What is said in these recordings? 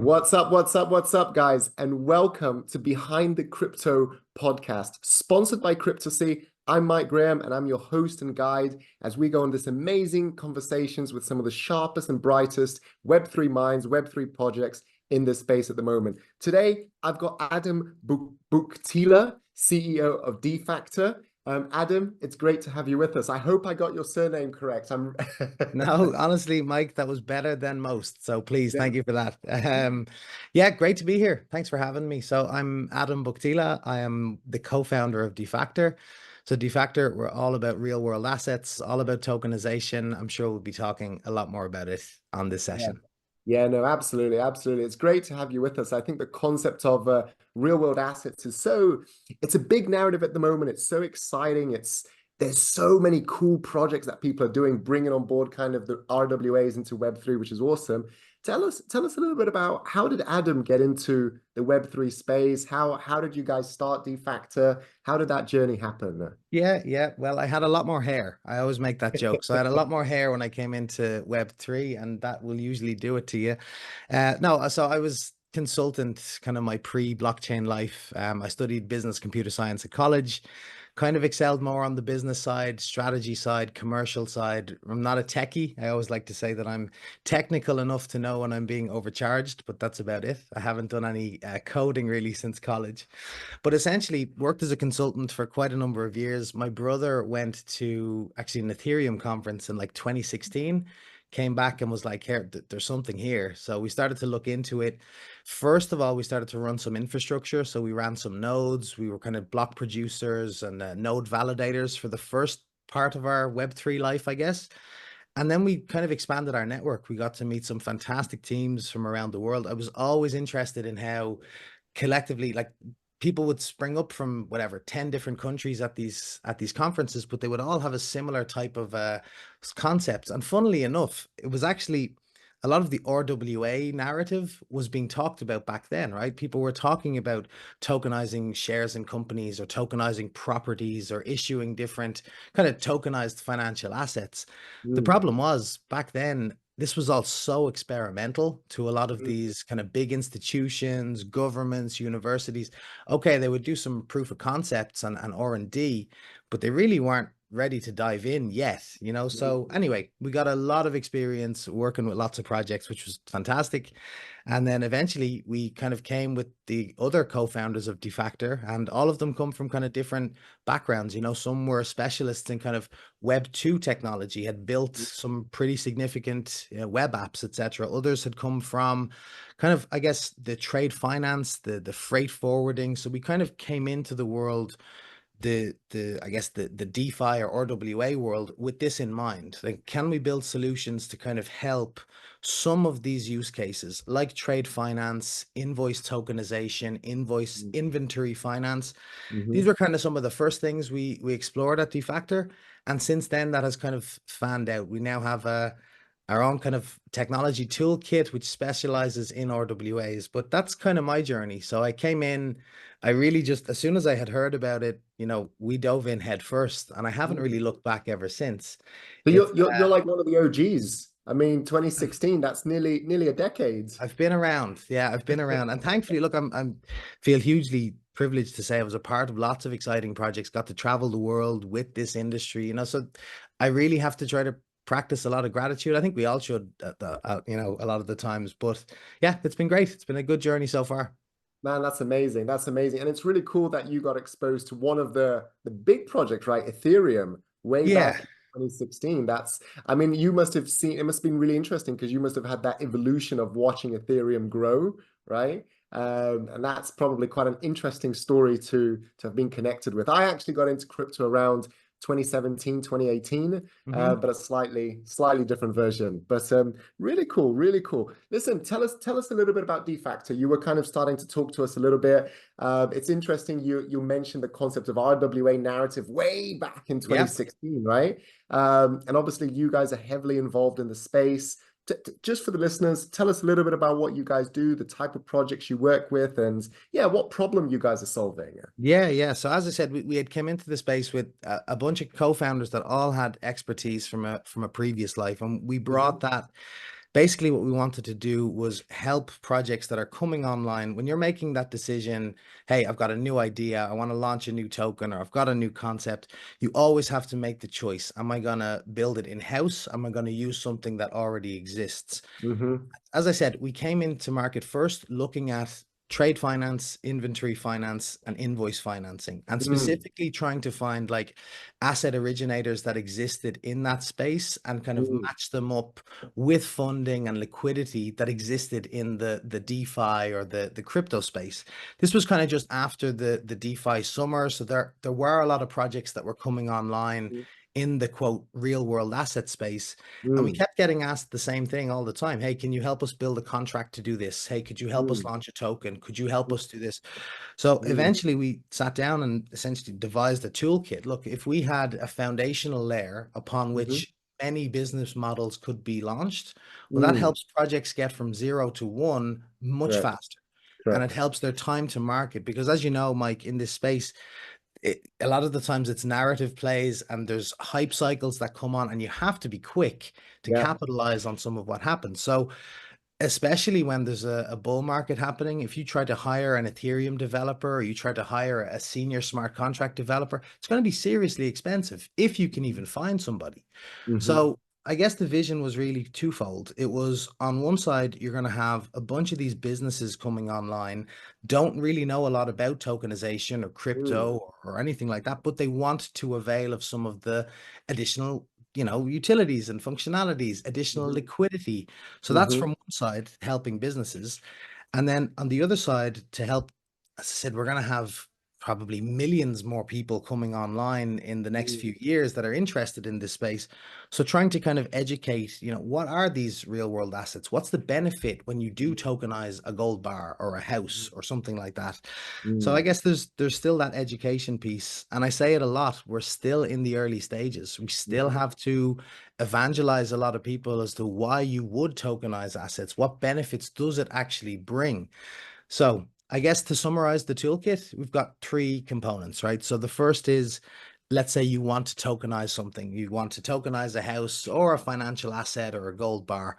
What's up? What's up? What's up, guys? And welcome to Behind the Crypto podcast, sponsored by Cryptorsy. I'm Mike Graham, and I'm your host and guide as we go on this amazing conversations with some of the sharpest and brightest Web3 minds, Web3 projects in this space at the moment. Today, I've got Adam Bouktila, CEO of Defactor. Adam, it's great to have you with us. I hope I got your surname correct. No, honestly, Mike, that was better than most. So please, Yeah. thank you for that. Yeah, great to be here. Thanks for having me. So I'm Adam Bouktila. I am the co-founder of Defactor. So Defactor, we're all about real world assets, all about tokenization. I'm sure we'll be talking a lot more about it on this session. Yeah, no, absolutely, absolutely. It's great to have you with us. I think the concept of real world assets it's a big narrative at the moment. It's so exciting. There's so many cool projects that people are doing, bringing on board kind of the RWAs into Web3, which is awesome. Tell us a little bit about how did Adam get into the Web3 space? How did you guys start Defactor? How did that journey happen? Yeah. Well, I had a lot more hair. I always make that joke. So I had a lot more hair when I came into Web3, and that will usually do it to you. No, so I was consultant kind of my pre-blockchain life. I studied business computer science at college, kind of excelled more on the business side, strategy side, commercial side. I'm not a techie. I always like to say that I'm technical enough to know when I'm being overcharged, but that's about it. I haven't done any coding really since college, but essentially worked as a consultant for quite a number of years. My brother went to actually an Ethereum conference in like 2016, came back and was like, here, there's something here. So we started to look into it. First of all, we started to run some infrastructure. So we ran some nodes. We were kind of block producers and node validators for the first part of our Web3 life, I guess. And then we kind of expanded our network. We got to meet some fantastic teams from around the world. I was always interested in how collectively, like, people would spring up from whatever 10 different countries at these conferences, but they would all have a similar type of concepts. And funnily enough, it was actually a lot of the RWA narrative was being talked about back then, right? People were talking about tokenizing shares in companies or tokenizing properties or issuing different kind of tokenized financial assets. The problem was back then, this was all so experimental to a lot of these kind of big institutions, governments, universities. Okay, they would do some proof of concepts and R&D, but they really weren't ready to dive in yet, you know? So anyway, we got a lot of experience working with lots of projects, which was fantastic. And then eventually we kind of came with the other co-founders of Defactor, and all of them come from kind of different backgrounds. You know, some were specialists in kind of Web2 technology, had built some pretty significant web apps, etc. Others had come from kind of, I guess, the trade finance, the freight forwarding. So we kind of came into the world, I guess the DeFi or RWA world with this in mind. Like, can we build solutions to kind of help some of these use cases like trade finance, invoice tokenization, inventory finance? These were kind of some of the first things we explored at Defactor. And since then, that has kind of fanned out. We now have our own kind of technology toolkit, which specializes in RWAs, but that's kind of my journey. So I came in, I really just, as soon as I had heard about it, you know, we dove in head first, and I haven't really looked back ever since. So you're like one of the OGs. I mean, 2016, that's nearly a decade. I've been around. Yeah, I've been around. And thankfully, look, I'm feel hugely privileged to say I was a part of lots of exciting projects, got to travel the world with this industry, you know, so I really have to try to practice a lot of gratitude. I think we all should, you know, a lot of the times, but yeah, it's been great. It's been a good journey so far. Man, that's amazing. That's amazing. And it's really cool that you got exposed to one of the big projects, right? Ethereum, way Yeah. back in 2016. I mean, you must have seen, it must have been really interesting because you must have had that evolution of watching Ethereum grow, right? And that's probably quite an interesting story to have been connected with. I actually got into crypto around 2017, 2018, but a slightly different version. But really cool, really cool. Listen, tell us a little bit about Defactor. You were kind of starting to talk to us a little bit. It's interesting you mentioned the concept of RWA narrative way back in 2016, right? And obviously you guys are heavily involved in the space. Just for the listeners, tell us a little bit about what you guys do, the type of projects you work with, and yeah, what problem you guys are solving. Yeah. So as I said, we had come into the space with a bunch of co-founders that all had expertise from a previous life, and we brought that basically what we wanted to do was help projects that are coming online. When you're making that decision, hey, I've got a new idea, I want to launch a new token, or I've got a new concept, you always have to make the choice. Am I going to build it in-house? Am I going to use something that already exists? Mm-hmm. As I said, we came into market first looking at trade finance, inventory finance, and invoice financing, and Mm, specifically trying to find like asset originators that existed in that space and kind of mm, match them up with funding and liquidity that existed in the DeFi or the crypto space. This was kind of just after the DeFi summer, so there were a lot of projects that were coming online mm, in the quote real world asset space, and we mm, kept getting asked the same thing all the time. Hey, can you help us build a contract to do this? Hey, could you help us mm, launch a token? Could you help us do this? So mm, eventually we sat down and essentially devised a toolkit. Look, if we had a foundational layer upon mhm, which any business models could be launched, well, that mm. helps projects get from 0 to 1 much Correct. faster. And it Correct. helps their time to market because, as you know, Mike, in this space, a lot of the times it's narrative plays and there's hype cycles that come on, and you have to be quick to Yeah. capitalize on some of what happens. So, especially when there's a bull market happening, if you try to hire an Ethereum developer or you try to hire a senior smart contract developer, it's going to be seriously expensive if you can even find somebody. Mm-hmm. So I guess the vision was really twofold. It was on one side, you're going to have a bunch of these businesses coming online, don't really know a lot about tokenization or Mm, crypto or anything like that, but they want to avail of some of the additional, utilities and functionalities, additional mm-hmm. liquidity. So that's Mm-hmm. from one side, helping businesses. And then on the other side, to help, as I said, we're going to have probably millions more people coming online in the next Mm, few years that are interested in this space. So trying to kind of educate, what are these real world assets? What's the benefit when you do tokenize a gold bar or a house or something like that? So I mm, guess there's still that education piece. And I say it a lot, we're still in the early stages. We still mhm, have to evangelize a lot of people as to why you would tokenize assets. What benefits does it actually bring? So I guess to summarize the toolkit, we've got three components, right? So the first is, let's say you want to tokenize something. You want to tokenize a house or a financial asset or a gold bar.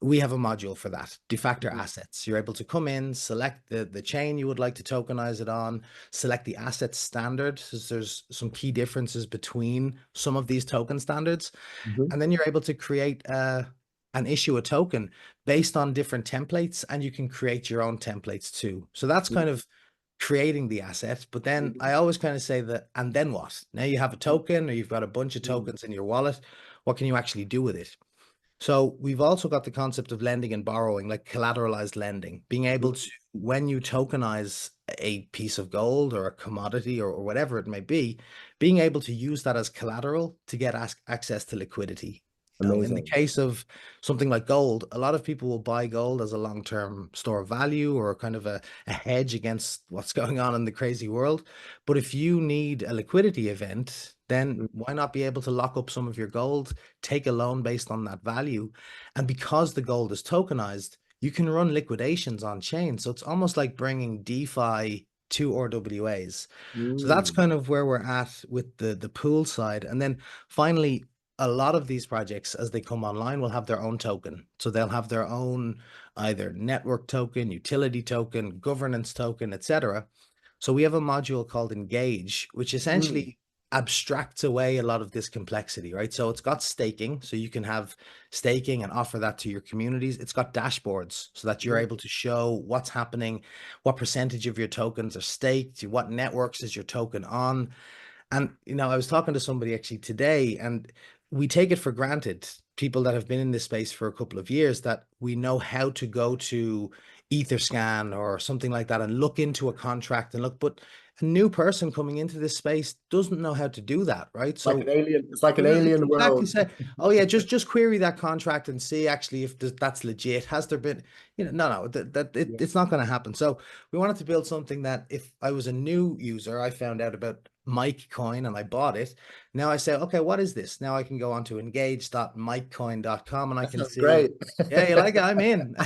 We have a module for that, Defactor mhm, assets. You're able to come in, select the chain you would like to tokenize it on, select the asset standard. So there's some key differences between some of these token standards. mhm, And then you're able to create and issue a token based on different templates, and you can create your own templates too. So that's kind of creating the asset. But then mhm, I always kind of say that, and then what? Now you have a token or you've got a bunch of mhm, tokens in your wallet. What can you actually do with it? So we've also got the concept of lending and borrowing, like collateralized lending, being able mhm, to, when you tokenize a piece of gold or a commodity or whatever it may be, being able to use that as collateral to get access to liquidity. Now, in the Amazing. case of something like gold, a lot of people will buy gold as a long-term store of value or kind of a hedge against what's going on in the crazy world. But if you need a liquidity event, then Mm, why not be able to lock up some of your gold, take a loan based on that value? And because the gold is tokenized, you can run liquidations on chain. So it's almost like bringing DeFi to RWAs. So that's mm, kind of where we're at with the pool side. And then finally, a lot of these projects, as they come online, will have their own token. So they'll have their own either network token, utility token, governance token, etc. So we have a module called Engage, which mm, essentially abstracts away a lot of this complexity, right? So it's got staking, so you can have staking and offer that to your communities. It's got dashboards so that you're mm, able to show what's happening, what percentage of your tokens are staked, what networks is your token on. And, I was talking to somebody actually today, and we take it for granted, people that have been in this space for a couple of years, that we know how to go to Etherscan or something like that and look into a contract and look, but a new person coming into this space doesn't know how to do that, right? like an So alien. It's like an yeah, alien exactly. world. Say, oh yeah, just query that contract and see actually if that's legit. Has there been, no, Yeah. it's not going to happen. So we wanted to build something that if I was a new user, I found out about Mike Coin and I bought it. Now I say, okay, what is this? Now I can go on to engage.mikecoin.com and I That can sounds see, great. yeah, you like it, I'm in.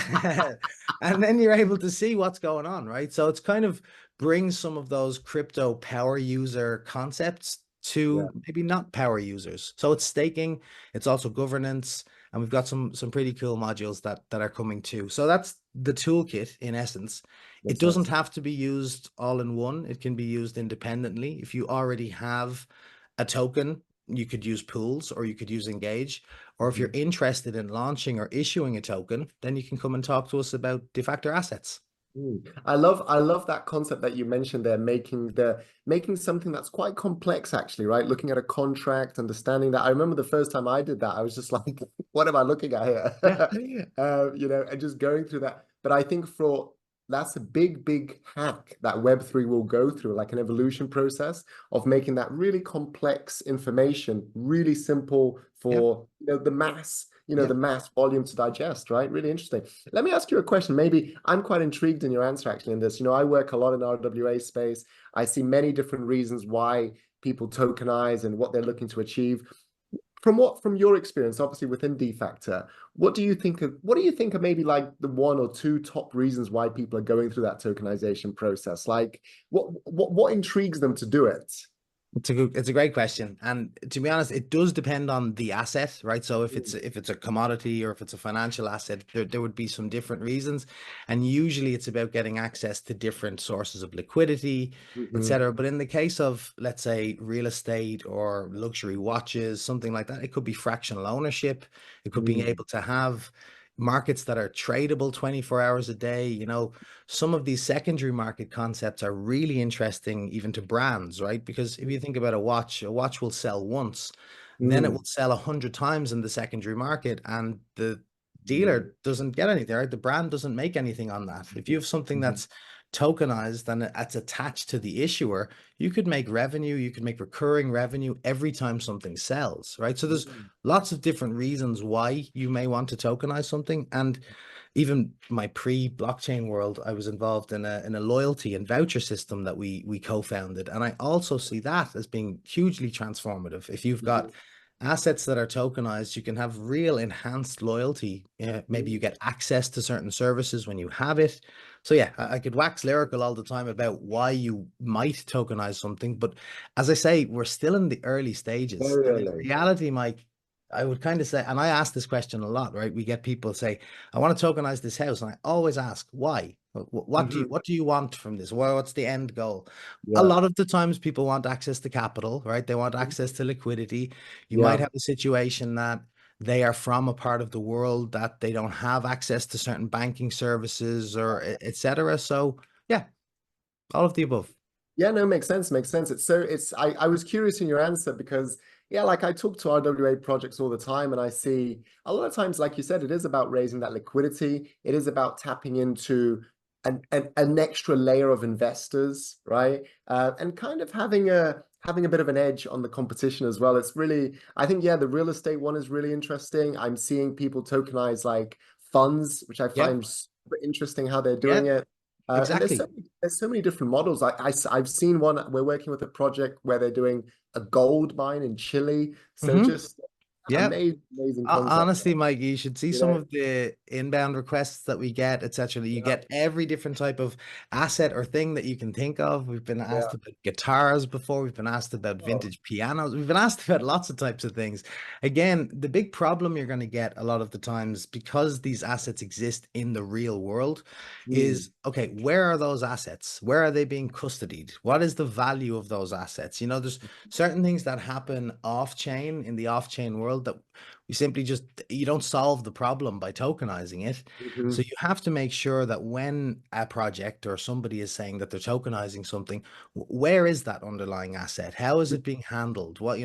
And then you're able to see what's going on, right? So it's kind of brings some of those crypto power user concepts Yeah. to maybe not power users. So it's staking, it's also governance, and we've got some pretty cool modules that are coming too. So that's the toolkit in essence. It Makes doesn't sense. have to be used all in one. It can be used independently. If you already have a token, you could use pools or you could use Engage. Or if you're Mhm. interested in launching or issuing a token, then you can come and talk to us about Defactor assets. I love that concept that you mentioned there, making something that's quite complex actually, right? Looking at a contract, understanding that. I remember the first time I did that, I was just like, what am I looking at Yeah. here? And just going through that. But I think that's a big hack that Web3 will go through, like an evolution process of making that really complex information really simple Yeah. for the mass, Yeah. the mass volume to digest, right? Really interesting. Let me ask you a question. Maybe I'm quite intrigued in your answer actually in this. I work a lot in RWA space. I see many different reasons why people tokenize and what they're looking to achieve. From your experience, obviously within Defactor, what do you think are maybe like the one or two top reasons why people are going through that tokenization process? Like what intrigues them to do it? It's a great question. And to be honest, it does depend on the asset, right? So if it's a commodity or if it's a financial asset, there would be some different reasons. And usually it's about getting access to different sources of liquidity, Mm-hmm. etc. But in the case of, let's say, real estate or luxury watches, something like that, it could be fractional ownership. It could be able to have markets that are tradable 24 hours a day. Some of these secondary market concepts are really interesting even to brands, right? Because if you think about a watch will sell once, then it will sell 100 times in the secondary market, and the dealer doesn't get anything, right? The brand doesn't make anything on that. If you have something Mm-hmm. that's tokenized and it's attached to the issuer, you could make revenue, you could make recurring revenue every time something sells, right? So there's lots of different reasons why you may want to tokenize something. And even my pre-blockchain world, I was involved in a loyalty and voucher system that we co-founded, and I also see that as being hugely transformative. If you've got assets that are tokenized, you can have real enhanced loyalty. Maybe you get access to certain services when you have it. So yeah, I could wax lyrical all the time about why you might tokenize something, but as I say, we're still in the early stages. And in Really? reality, Mike, I would kind of say, and I ask this question a lot, right? We get people say, I want to tokenize this house. And I always ask, why? What do you want from this? What's the end goal? A Yeah. lot of the times people want access to capital, right? They want access to liquidity. You might Yeah. have a situation that they are from a part of the world that they don't have access to certain banking services or etc. So yeah, all of the above. Yeah, no, makes sense. Makes sense. I was curious in your answer because yeah, like I talk to RWA projects all the time and I see a lot of times, like you said, it is about raising that liquidity. It is about tapping into an extra layer of investors, right? And kind of having a bit of an edge on the competition as well. It's really, I think, yeah, the real estate one is really interesting. I'm seeing people tokenize like funds, which I Yep. find super interesting how they're doing Yep. it. And Exactly. there's so many different models. I've seen one. We're working with a project where they're doing a gold mine in Chile. So Mm-hmm. just Yep. amazing concept. Honestly, Mike, you should see You some know? of the inbound requests that we get, etc. You Yeah, get every different type of asset or thing that you can think of. We've been yeah. asked about guitars before. We've been asked about Oh. vintage pianos. We've been asked about lots of types of things. Again, the big problem you're going to get a lot of the times because these assets exist in the real world Mm, is, okay, where are those assets? Where are they being custodied? What is the value of those assets? There's certain things that happen off chain in the off chain world that you simply just you don't solve the problem by tokenizing it. So mhm, you have to make sure that when a project or somebody is saying that they're tokenizing something, where is that underlying asset? How is it being handled? What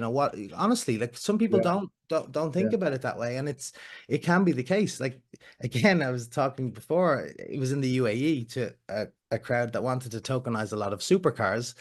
honestly, like some people yeah, don't think yeah. about it that way, and it can be the case. Like again, I was talking before, it was in the UAE to a crowd that wanted to tokenize a lot of supercars.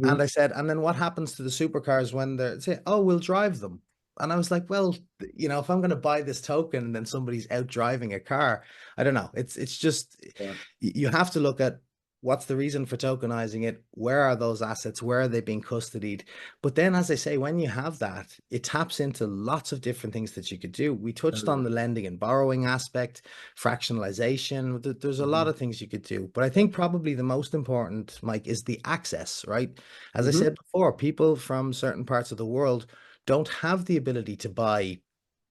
And I Mhm. said, and then what happens to the supercars when they're say, oh, we'll drive them? And I was like, well, if I'm going to buy this token and then somebody's out driving a car, I don't know. It's just Yeah. you have to look at what's the reason for tokenizing it? Where are those assets? Where are they being custodied? But then, as I say, when you have that, it taps into lots of different things that you could do. We touched on the lending and borrowing aspect, fractionalization. There's a lot Mhm, of things you could do. But I think probably the most important, Mike, is the access, right? As I mhm, said before, people from certain parts of the world don't have the ability to buy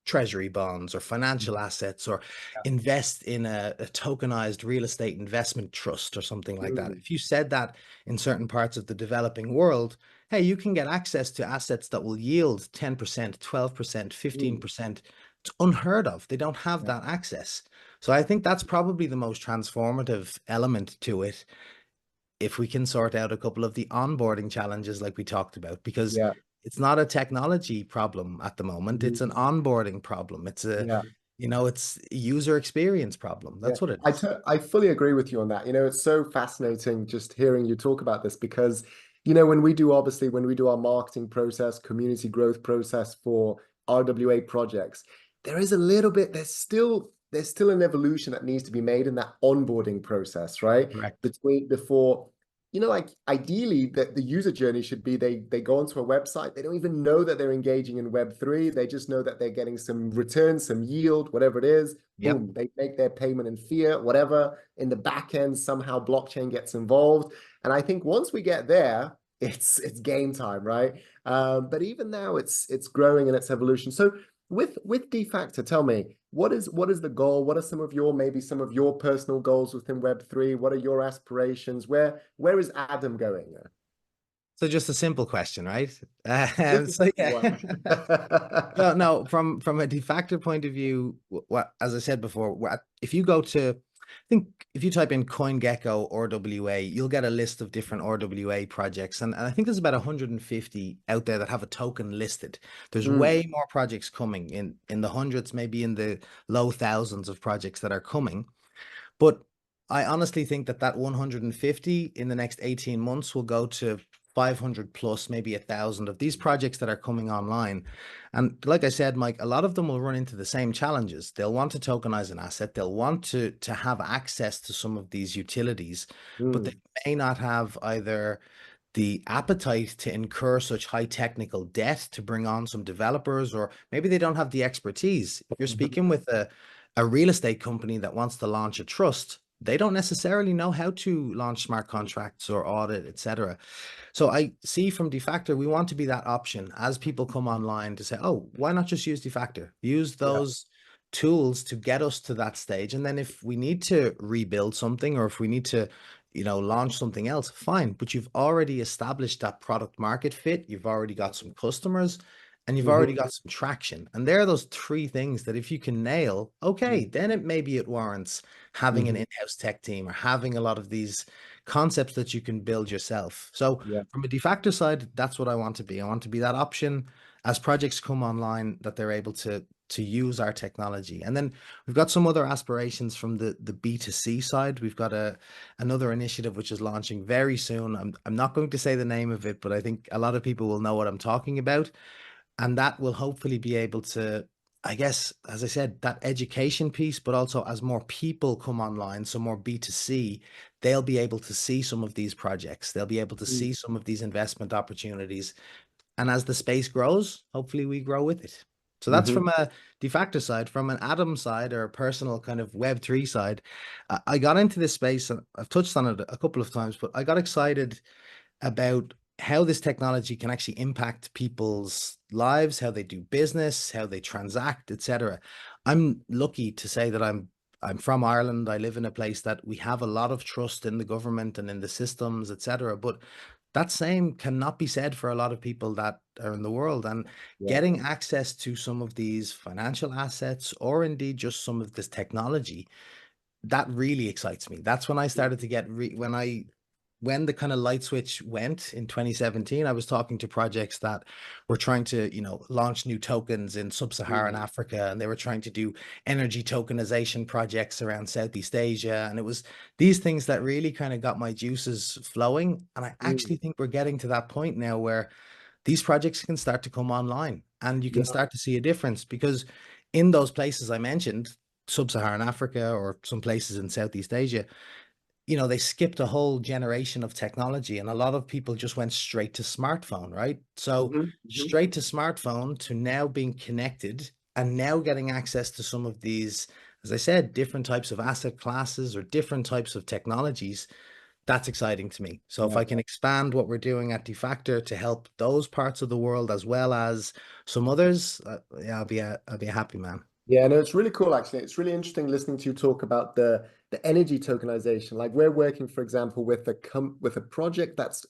treasury bonds or financial assets, or invest in a tokenized real estate investment trust or something like that. Mm. If you said that in certain parts of the developing world, hey, you can get access to assets that will yield 10%, 12%, Mm. 15%. It's unheard of. They don't have Yeah. that access. So I think that's probably the most transformative element to it, if we can sort out a couple of the onboarding challenges like we talked about, because Yeah. it's not a technology problem at the moment. Mhm. It's an onboarding problem. It's a, Yeah. it's a user experience problem. Yeah, That's what it is. I fully agree with you on that. It's so fascinating just hearing you talk about this because, when we do, obviously, when we do our marketing process, community growth process for RWA projects, there is a little bit, there's still an evolution that needs to be made in that onboarding process, right? Correct. Before, like ideally the user journey should be they go onto a website, they don't even know that they're engaging in Web3. They just know that they're getting some return, some yield, whatever it is. Yep. Boom, they make their payment in fiat, whatever. In the back end, somehow blockchain gets involved. And I think once we get there, it's game time, right? But even now, it's growing in its evolution. So with Defactor, tell me, what is the goal? What are some of your personal goals within Web3? What are your aspirations? Where is Adam going? So just a simple question, right? Just a So simple yeah. one. No, no, from a de facto point of view, what, as I said before, if you go to, I think if you type in CoinGecko RWA, you'll get a list of different RWA projects. And I think there's about 150 out there that have a token listed. There's Mm, way more projects coming in the hundreds, maybe in the low thousands of projects that are coming. But I honestly think that 150 in the next 18 months will go to 500 plus, maybe 1,000 of these projects that are coming online. And like I said, Mike, a lot of them will run into the same challenges. They'll want to tokenize an asset. They'll want to have access to some of these utilities, but they mm, may not have either the appetite to incur such high technical debt to bring on some developers, or maybe they don't have the expertise. If you're mhm, speaking with a real estate company that wants to launch a trust, they don't necessarily know how to launch smart contracts or audit, etc. So I see from Defactor, we want to be that option as people come online to say, oh, why not just use Defactor? Use yeah. those tools to get us to that stage. And then if we need to rebuild something, or if we need to, launch something else, fine. But you've already established that product market fit. You've already got some customers and you've already Mhm, got some traction. And there are those three things that if you can nail, okay, mhm, then maybe it warrants having an mhm, in-house tech team or having a lot of these concepts that you can build yourself. So yeah. from a de facto side, that's what I want to be. I want to be that option as projects come online, that they're able to use our technology. And then we've got some other aspirations from the B2C side. We've got another initiative which is launching very soon. I'm not going to say the name of it, but I think a lot of people will know what I'm talking about. And that will hopefully be able to, I guess, as I said, that education piece, but also as more people come online, so more B2C, they'll be able to see some of these projects. They'll be able to Mm, see some of these investment opportunities. And as the space grows, hopefully we grow with it. So that's mhm, from a de facto side. From an Adam side, or a personal kind of Web3 side, I got into this space, and I've touched on it a couple of times, but I got excited about how this technology can actually impact people's lives, how they do business, how they transact, etc. I'm lucky to say that I'm from Ireland. I live in a place that we have a lot of trust in the government and in the systems, etc. But that same cannot be said for a lot of people that are in the world. And yeah. getting access to some of these financial assets, or indeed just some of this technology, that really excites me. That's when I started to get when the kind of light switch went in 2017. I was talking to projects that were trying to, launch new tokens in sub-Saharan Mm, Africa, and they were trying to do energy tokenization projects around Southeast Asia. And it was these things that really kind of got my juices flowing. And I actually mm, think we're getting to that point now where these projects can start to come online and you can yeah. start to see a difference, because in those places I mentioned, sub-Saharan Africa or some places in Southeast Asia, they skipped a whole generation of technology, and a lot of people just went straight to smartphone, right? So Mhm, mhm, straight to smartphone to now being connected and now getting access to some of these, as I said, different types of asset classes or different types of technologies. That's exciting to me. So if Yeah. I can expand what we're doing at Defactor to help those parts of the world as well as some others, yeah, I'll be a happy man. Yeah, no, it's really cool actually. It's really interesting listening to you talk about the energy tokenization. Like we're working, for example, with a project that's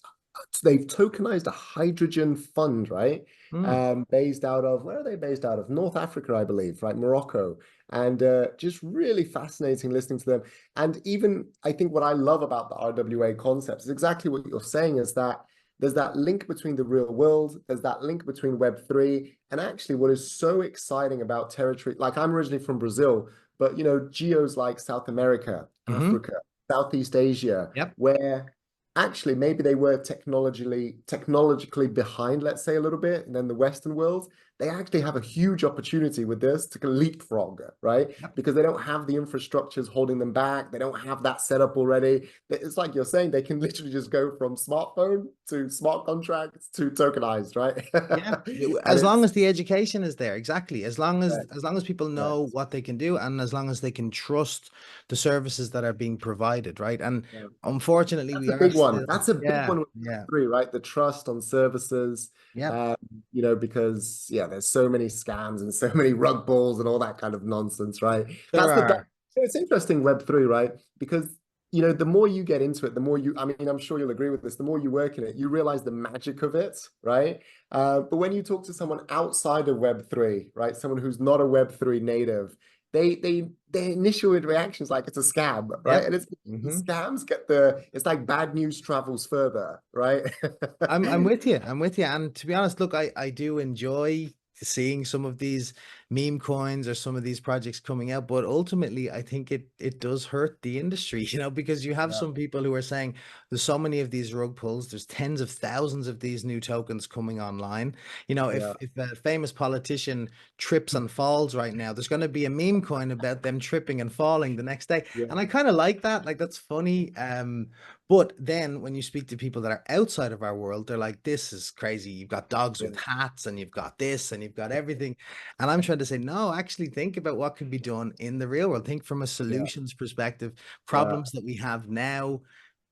they've tokenized a hydrogen fund, right? Mm, Based out of where are they based out of? North Africa, I believe, right? Morocco. And just really fascinating listening to them. And even I think what I love about the RWA concepts is exactly what you're saying is that there's that link between the real world, there's that link between Web3, and actually what is so exciting about territory, like I'm originally from Brazil, but you know, geos like South America, hmm. Africa, Southeast Asia, Yep. where actually maybe they were technologically behind, let's say a little bit, than the Western world. They actually have a huge opportunity with this to leapfrog, right? Yep. Because they don't have the infrastructures holding them back. They don't have that setup already. It's like you're saying, they can literally just go from smartphone to smart contracts to tokenized, right? Yeah, And as long it's as the education is there, exactly. right, As long as people right. know what they can do, and as long as they can trust the services that are being provided, right? And Yeah. unfortunately, That's we a are big one. still, That's a big yeah, one with yeah, three, right? The trust on services, yep, you know, because yeah, there's so many scams and so many rug balls and all that kind of nonsense, right? there are. So it's interesting Web3, right? Because you know, the more you get into it, the more you, I mean, I'm sure you'll agree with this, the more you work in it, you realize the magic of it, right? But when you talk to someone outside of Web3, right? Someone who's not a Web3 native, their initial reaction is like it's a scam, right? Yep. And it's the Hmm. scams it's like bad news travels further, right? I'm with you. I'm with you. And to be honest, look, I do enjoy seeing some of these meme coins or some of these projects coming out, but ultimately I think it does hurt the industry, you know, because you have Yeah, some people who are saying there's so many of these rug pulls, there's tens of thousands of these new tokens coming online. You know, yeah, if a famous politician trips and falls right now, there's going to be a meme coin about them tripping and falling the next day. yeah, And I kind of like that. Like that's funny. But then when you speak to people that are outside of our world, they're like, this is crazy. You've got dogs yeah, with hats and you've got this and you've got everything. And I'm trying to say, no, actually think about what could be done in the real world. Think from a yeah, solutions perspective, yeah. problems that we have now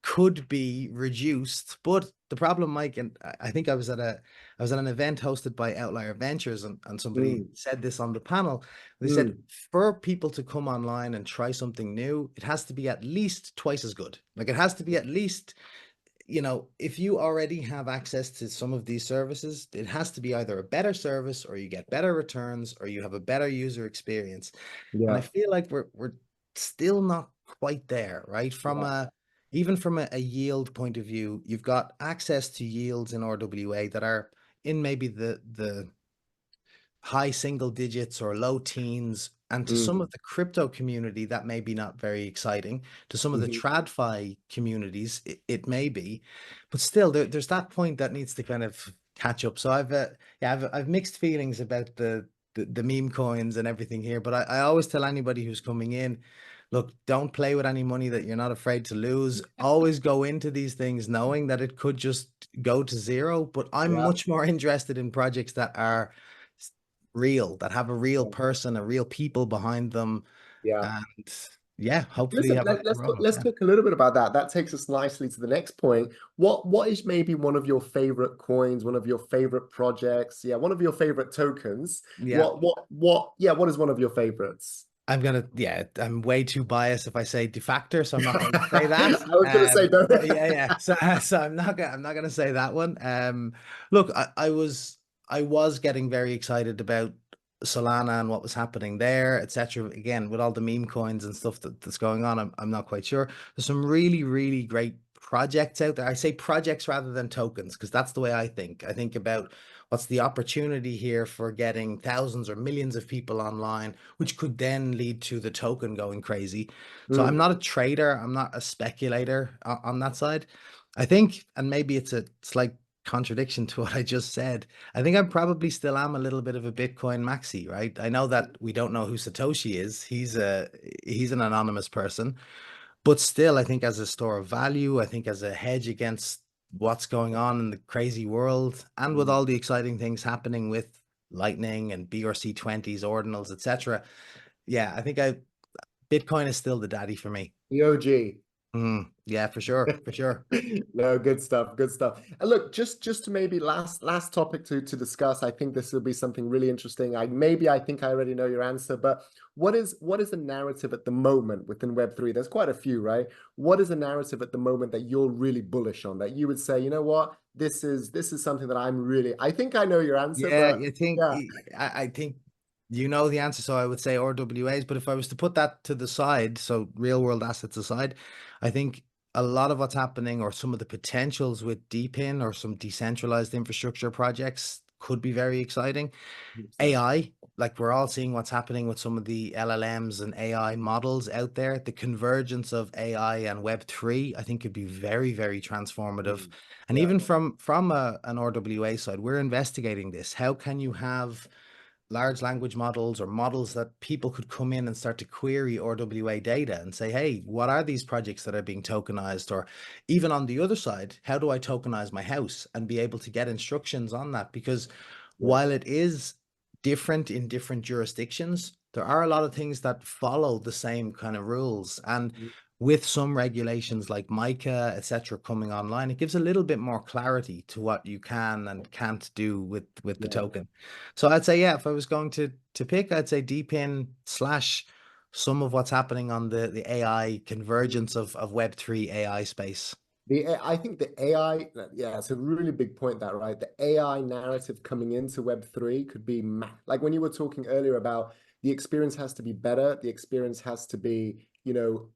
could be reduced. But the problem, Mike, and I think I was at an event hosted by Outlier Ventures, and somebody Mm, said this on the panel. They said mm, for people to come online and try something new, it has to be at least twice as good. Like it has to be at least, you know, if you already have access to some of these services, it has to be either a better service or you get better returns or you have a better user experience. And I yeah, feel like we're still not quite there, right? From yeah. a even from a yield point of view, you've got access to yields in RWA that are in maybe the high single digits or low teens. And to some Mm, of the crypto community, that may be not very exciting. To some of the mhm. TradFi communities, it may be, but still, there's that point that needs to kind of catch up. So I've mixed feelings about the meme coins and everything here. But I always tell anybody who's coming in, look, don't play with any money that you're not afraid to lose. Always go into these things knowing that it could just go to zero. But I'm Yeah, much more interested in projects that are real, that have a real yeah, person, a real people behind them, yeah. and yeah, hopefully Listen, have a roll. let's Yeah, talk a little bit about that. That takes us nicely to the next point. What is maybe one of your favorite coins, one of your favorite projects? Yeah, one of your favorite tokens. yeah. Yeah, what is one of your favorites? Yeah, I'm way too biased if I say Defactor, so I'm not going to say that. I was gonna say no. Yeah, yeah. So I'm not going to say that one. Look, I was getting very excited about Solana and what was happening there, etc. Again, with all the meme coins and stuff that's going on, I'm not quite sure. There's some really, really great projects out there. I say projects rather than tokens because that's the way I think. I think about what's the opportunity here for getting thousands or millions of people online, which could then lead to the token going crazy. So I'm Mm, not a trader, I'm not a speculator on that side. I think, and maybe it's a slight contradiction to what I just said. I think I probably still am a little bit of a Bitcoin maxi, right? I know that we don't know who Satoshi is. He's an anonymous person, but still, I think as a store of value, I think as a hedge against what's going on in the crazy world, and with mm. all the exciting things happening with Lightning and BRC20s, ordinals, etc. Yeah, I think I Bitcoin is still the daddy for me. The OG. Yeah, for sure, for sure. No, good stuff, good stuff. And look, just to maybe last topic to discuss. I think this will be something really interesting. I think I already know your answer, but what is the narrative at the moment within Web3? There's quite a few, right? What is the narrative at the moment that you're really bullish on, that you would say, you know what, this is something that I'm really, I think I know your answer, Yeah, but you think yeah. I think you know the answer, so I would say RWAs. But if I was to put that to the side, so real world assets aside, I think a lot of what's happening or some of the potentials with DePIN or some decentralized infrastructure projects could be very exciting. 100%. AI, like we're all seeing what's happening with some of the LLMs and AI models out there. The convergence of AI and Web3, I think, could be very, very transformative. And Yeah. even from an RWA side, we're investigating this. How can you have large language models or models that people could come in and start to query RWA data and say, hey, what are these projects that are being tokenized? Or even on the other side, how do I tokenize my house and be able to get instructions on that? Because Yeah. while it is different in different jurisdictions, there are a lot of things that follow the same kind of rules. And with some regulations like MiCA, etc., coming online, it gives a little bit more clarity to what you can and can't do with the Yeah. token. So I'd say, yeah, if I was going to pick, I'd say DePIN slash some of what's happening on the AI convergence of Web3 AI space. I think the AI, yeah, it's a really big point, that, right? The AI narrative coming into Web3 could be like when you were talking earlier about the experience has to be better, the experience has to be,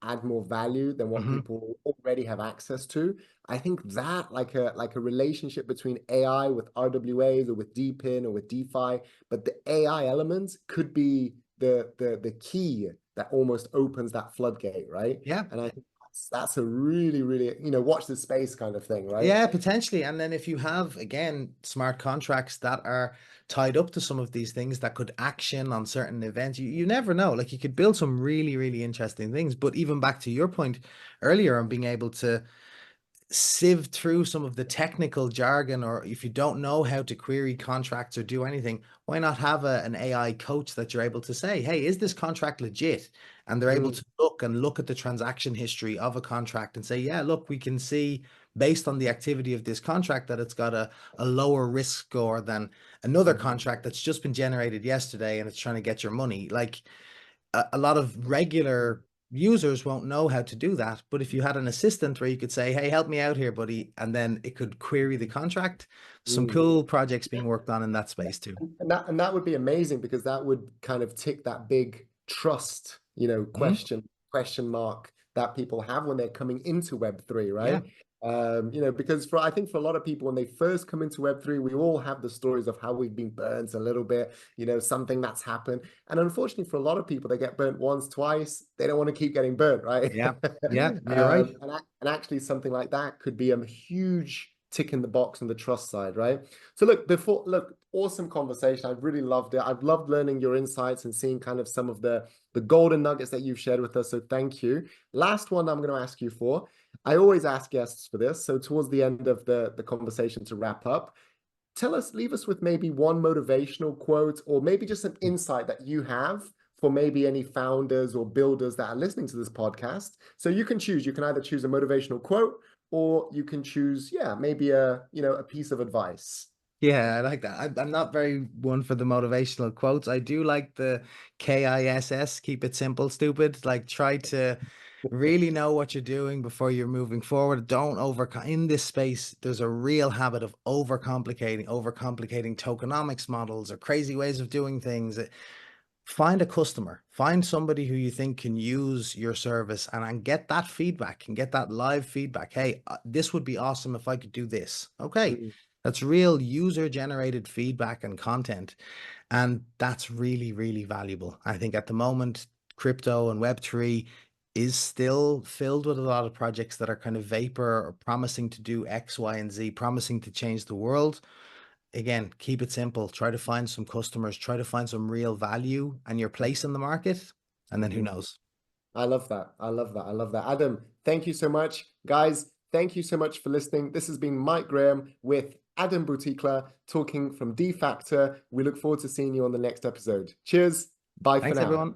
add more value than what Hmm. people already have access to. I think that like a relationship between AI with RWAs or with DePIN or with DeFi, but the AI elements could be the key that almost opens that floodgate, right? Yeah. And I think that's a really, really, watch the space kind of thing, right? Yeah, potentially. And then if you have, again, smart contracts that are tied up to some of these things that could action on certain events, you never know. Like you could build some really, really interesting things. But even back to your point earlier on being able to sieve through some of the technical jargon, or if you don't know how to query contracts or do anything, why not have an AI coach that you're able to say, hey, is this contract legit? And they're able to look at the transaction history of a contract and say, yeah, look, we can see based on the activity of this contract that it's got a lower risk score than another contract that's just been generated yesterday and it's trying to get your money. Like a lot of regular users won't know how to do that. But if you had an assistant where you could say, hey, help me out here, buddy, and then it could query the contract, some Mm. cool projects being worked on in that space too. And that would be amazing, because that would kind of tick that big trust, Mhm. question mark that people have when they're coming into Web3, Yeah. right? Because I think for a lot of people, when they first come into Web3, we all have the stories of how we've been burnt a little bit, something that's happened. And unfortunately, for a lot of people, they get burnt once, twice. They don't want to keep getting burnt, right? Yeah. Yeah. You're right. And actually, something like that could be a huge tick in the box on the trust side, right? So look, awesome conversation. I've really loved it. I've loved learning your insights and seeing kind of some of the golden nuggets that you've shared with us. So thank you. Last one I'm going to ask you for. I always ask guests for this. So towards the end of the conversation, to wrap up, leave us with maybe one motivational quote, or maybe just an insight that you have for maybe any founders or builders that are listening to this podcast. So you can choose. You can either choose a motivational quote, or you can choose, yeah, maybe a piece of advice. Yeah, I like that. I'm not very one for the motivational quotes. I do like the KISS, keep it simple, stupid. Like try to really know what you're doing before you're moving forward. Don't in this space, there's a real habit of overcomplicating tokenomics models or crazy ways of doing things. Find a customer, find somebody who you think can use your service, and get that feedback and get that live feedback. Hey, this would be awesome if I could do this. Okay. Mm. That's real user generated feedback and content. And that's really, really valuable. I think at the moment, crypto and Web3 is still filled with a lot of projects that are kind of vapor or promising to do X, Y, and Z, promising to change the world. Again, keep it simple. Try to find some customers, try to find some real value and your place in the market. And then who Mhm. knows? I love that. I love that. I love that. Adam, thank you so much. Guys, thank you so much for listening. This has been Mike Graham with Adam Bouktila, talking from Defactor. We look forward to seeing you on the next episode. Cheers. Bye for Thanks, now. everyone.